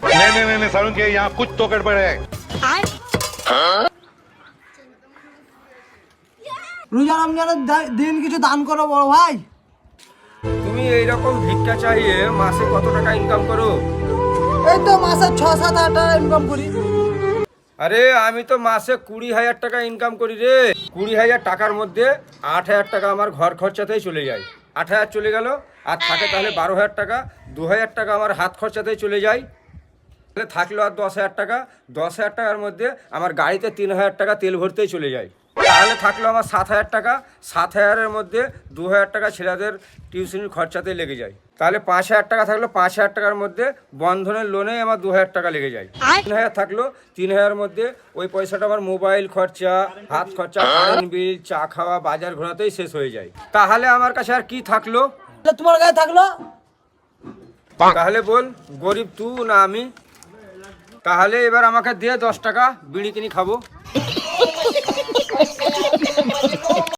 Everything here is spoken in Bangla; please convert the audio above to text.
नहीं सारुण के यहाँ कुछ तो गड़बड़ है। রোজা রমজানের দিন কিছু দান করো বড় ভাই। তুমি এইরকম ভিক্ষা চাইয়ে মাসে কত টাকা ইনকাম করো? এই তো মাসে 6-7 হাজার টাকা ইনকাম করি। আরে আমি তো মাসে 20,000 টাকা ইনকাম করি রে। 20,000 টাকার মধ্যে 8,000 টাকা আমার ঘর খরচাতেই চলে যায়। 8,000 চলে গেল, আর থাকে তাহলে 12,000 টাকা। 2,000 টাকা আমার হাত খরচাতেই চলে যায়। তাহলে থাকলো আর 10,000 টাকা। 10,000 টাকার মধ্যে আমার গাড়িতে 3,000 টাকা তেল ভরতেই চলে যায়। তাহলে থাকলো আমার 7,000 টাকা। 7,000-এর মধ্যে 2,000 টাকা ছেলেদের টিউশনির খরচাতেই লেগে যায়। তাহলে 5,000 টাকা থাকলো। 5,000 টাকার মধ্যে বন্ধনের লোনে আমার 2,000 টাকা লেগে যায়। 3,000 থাকলো। 3,000-এর মধ্যে ওই পয়সাটা আমার মোবাইল খরচা, হাত খরচা, কারেন্ট বিল, চা খাওয়া, বাজার ঘোরাতেই শেষ হয়ে যায়। তাহলে আমার কাছে আর কি থাকলো? তোমার গায়ে থাকলো? তাহলে বল, গরিব তুই না আমি? তাহলে এবার আমাকে দিয়ে 10 টাকা, বিড়ি কিনে খাবো।